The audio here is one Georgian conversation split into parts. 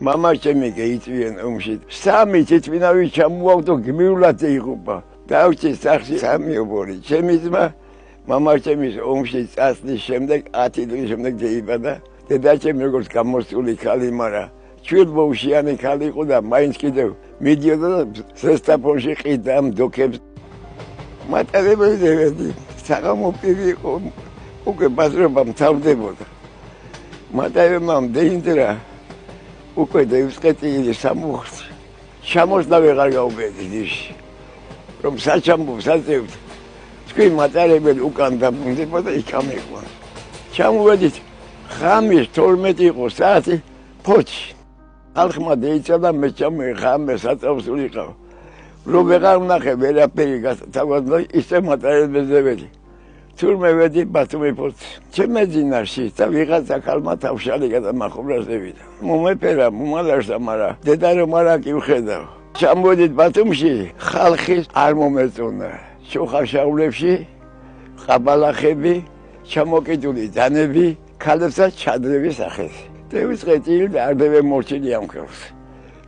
მამა ჩემი გეიწვიან ომში. სამი თითმინავი ჩამოავდო გმიულად ეიღუპა. დავჭი სახში სამი ობორი. ჩემი ძმა მამა ჩემის ომში წასვლის შემდეგ 10 დღის შემდეგ დაიბადა. დედა ჩემი როგორც გამოსული ქალი, მაგრამ ჩვენბოუშიანი ქალი იყო და მაინც კიდევ მიდიოდა ზესტაფონში ყიდა ამ დოქებს. მატარებელი ზევედი საღამო პირი იყო უკვე ბაზრობა მთავრდებოდა. მატარებელმა დაინტერა უკვე დაივსყეთი სამუხტი. ჩამოსდა ვეღარ გავუბედი დიში. რომ საჩამბობს აწევთ. თქვენ მატარებელი უკან დაბრუნდებოდა იქ ამეყვა. ჩამოვედით ხამის 12 იყო საათი ფოჩი. ხალხმა დაიწადა მე ხამე საწავს ვიყავ. რომ ვეღარ ვნახე ვერაფერი გასთავაზდა ისე მატარებელზე ვედი. თურმე ვედი ბათუმი ფოჩი. ჩემეძინარში და ვიღაცა ქალმა თავშალი გადამახურა ზევიდა. მომეფერა მომალარსა მარა დედა რომ არა კი ვხედავ. ჩამოვედით ბათუმში ხალხი არ მომეწონა. შუხაშავლებში ყაბალახები ჩამოკიდული დანები ქალებსაც ჩადრევი სახეს. დავიწყეთ ილ და არდევე მორჩილი ამ ხელს.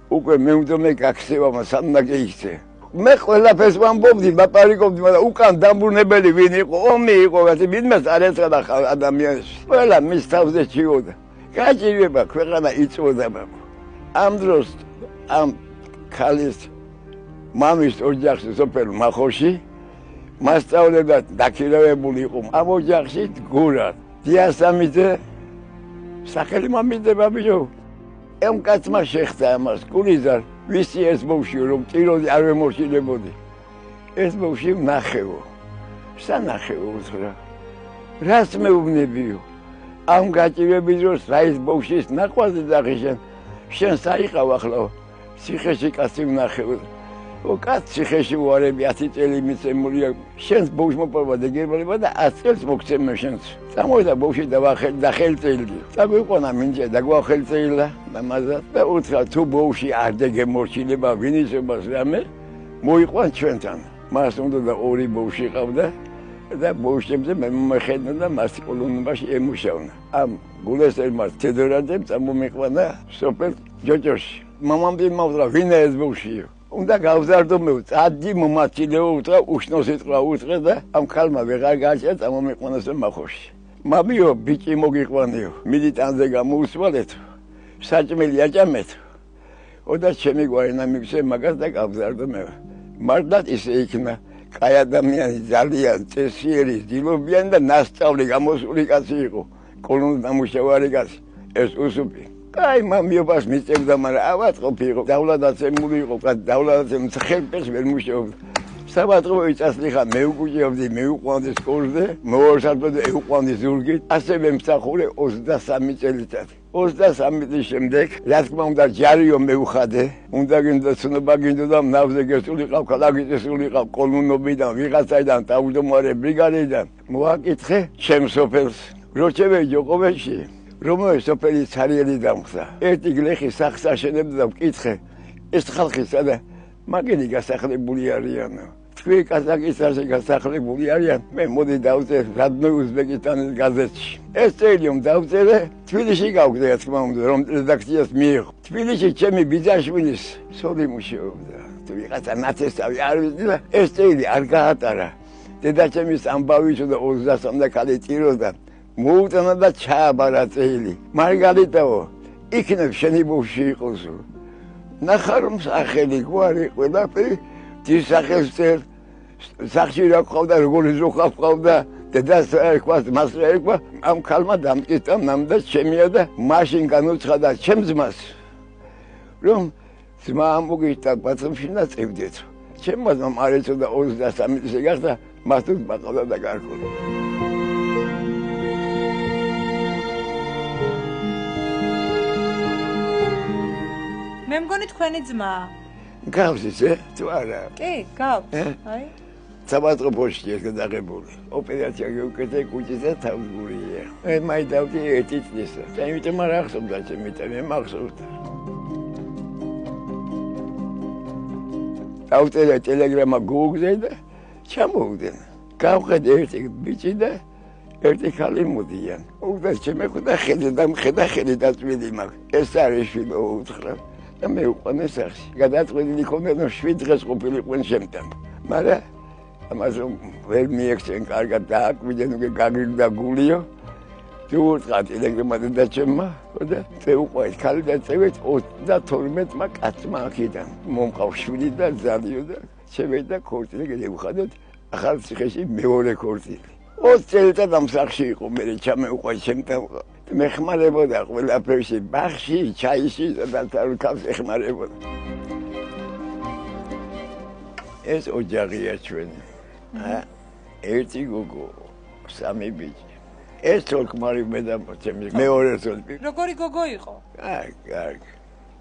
უკვე მე უდომე გაქცევა სანდა გეიქცე. მე ყველაფერს ვამბობდი, ვაპარიკობდი, მაგრამ უკან დამბრუნებელი ვინ იყო, ომი იყო, ასე ვინმეს არ ეცადა ადამიანს. ყველა მის თავზე ჩიოდა. გაჭირვება ქვეყანა იწვოდა ბაბო. ამ დროს ამ ქალის მამის ოჯახში სოფელ მახოში მასწავლებლად დაქირავებული იყო. ამ ოჯახში გურა დიასამიძე სახელი მომიდება ბიჭო. ამ კაცმა შეხდა ამას გულიზარ ვისი ეს ბავშვი რომ ტიროდი არ ვემორჩილებოდი. ეს ბავშვი ნახევო. სანახევო უთხრა. რას მეუბნებიო? ამ გაჭირების დროს რა ის ბავშვის ნაყვაზე დაღიშენ. შენ საიყავ ახლა ციხეში კაცი ვნახევ. ო კაც ციხეში ვარები 10 წელი მიცემულია. შენს ბავშვს მოპოვა დეგებება და 100 წელს მოგცემ შენს. წამოვიდა ბავშვი და ხელწეილდი. წაგვიყვანა მინჯე და გვახელწეილა მამაზა და უთხრა თუ ბავშვი არ დეგემორჩილება ვინისობას რამე მოიყვან ჩვენთან. მას უნდა და ორი ბავშვი ყავდა და ბავშვებზე მე მომეხედნა და მას კოლონიაში ემუშავნა. ამ გულესელმა თედორაძემ წამომიყვანა სოფელ ჯოჯოში. მამამ მიმავდა ვინა ეს ბავშვიო. უნდა გავზარდო მე წადი მომაცილეო უთხრა უშნო სიტყვა უთხრა და ამ ქალმა ვეღარ გააჩერა წამომიყვანას მახოში. მამიო ბიჭი მოგიყვანიო მილიტანზე გამოუსვალეთ საჭმელი აჭამეთ. ოდა ჩემი გვარინა მიგცე მაგას და გავზარდო მე. მართლაც ისე იქნა კაი ადამიანი ძალიან წესიერი დილობიანი და ნასწავლი გამოსული კაცი იყო. კოლონის დამუშავარი კაცი ეს უსუპი. კაი მამიობას მიწევდა, მაგრამ ავატყოფი იყო. დავლადაცემული იყო, დავლადაცემ ხელფერს ვერ მუშაობდა. საბატყო იწასლიხა მე უკუჭებდი, მე უყვანდი სკოლზე, მოორსადმე ეუყვანდი ზურგით. ასევე მსახურე 23 წელიწად. 23 წლის შემდეგ, რა თქმა უნდა, ჯარიო მეუხადე. უნდა გინდა ცნობა გინდოდა ნავზე გესულიყავ, ქალაქი გესულიყავ, კოლონობიდან, ვიღაცაიდან, თავმჯდომარე ბრიგადიდან. მოაკითხე ჩემ სოფელს. როჩევე ჯოყოვეში რომელი სოფელი ცარიელი დამხსა. ერთი გლეხი სახლს აშენებდა და ვკითხე, ეს ხალხი სადა მაგენი გასახლებული არიანო. თქვენ კაზაკისტანში გასახლებული არიან. მე მოდი დავწერე რადნო უზბეკისტანის გაზეთში. ეს წელიმ დავწერე, თბილისში გავგდე, რა თქმა უნდა, რომ რედაქციას მიიღო. თბილისში ჩემი ბიძაშვილის სოლი მუშაობდა. თუ ვიღაცა ნაცესტავი არ ვიცი და ეს წელი არ გაატარა. დედაჩემის ამბავი და 23 და ქალი ტიროდა. მოუტანა და ჩააბარა წელი. მარგალიტაო, იქნებ შენი ბავშვი იყოსო. ნახარ რომ სახელი გვარი ყველაფერი დის სახელს წერ. სახში რა ყავდა, როგორი ზოხა ყავდა, დედას ერქვა, მას ერქვა. ამ ქალმა დამტკიცა ნამდა ჩემია და მაშინ განუცხადა ჩემ ძმას. რომ ძმა მოგიჭდა ბათუმში და წევდეთ. ჩემმა ძმამ არ ეცოდა 23 წელი გახდა, მას თუ ბაყავდა და გარკვეულ. მე მგონი თქვენი ძმა. გავს ისე, თუ არა? კი, გავს. აი. საბატყო პოშტი ეს გადაღებული. ოპერაცია გეუკეთე კუჭიზე თავგურია. მე დავდი ერთი წლისა. და იმიტომ არ ახსოვდა ჩემი მე მახსოვდა. დავწერე ტელეგრამა გუგლზე და ჩამოვდენ. გავხედე ერთი ბიჭი და ერთი ქალი მოდიან. უდა შემეხვდა ხედა დაწვილი მაქვს. ეს არის შვილო უთხრა და მე უყვანე სახში. გადაწყვეტილი ქონდა რომ 7 დღეს ყოფილიყვენ შემთან. მაგრამ ამას ვერ მიექცენ კარგად დააკვირდნენ უკვე გაგირდა გულიო. თუ უთხრათ ელეგრემატი და ჩემმა და მე უყვეთ ქალი და წევით 32-მა კაცმა აქედან. მომყავ შვილი და ზალიო და შევედა ქორწილი გეუხადოთ ახალ ციხეში მეორე ქორწილი. 20 წელიწად ამ სახლში იყო მე ჩამეუყვა შემთან მე ხმარებოდა ყველაფერში ბაღში ჩაიში და თალკავს ეხმარებოდა ეს ოჯახია ჩვენი ერთი გოგო სამი ბიჭი ეს თოლკმარი მე და ჩემი მეორე თოლკი როგორი გოგო იყო?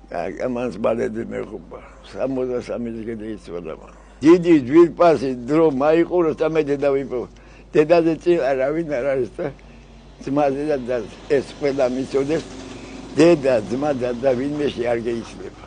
კარგი ამას ბალედი მეხუბა 63 წელი იცოდა დიდი ძვირფასი დრო მაიყუროს და მე დედა ვიპო დედაზე წინ არავინ არ არის და ძმაზე და ეს ყველა მიცოდეს დედა ძმა და ვინმე არ გეიცლება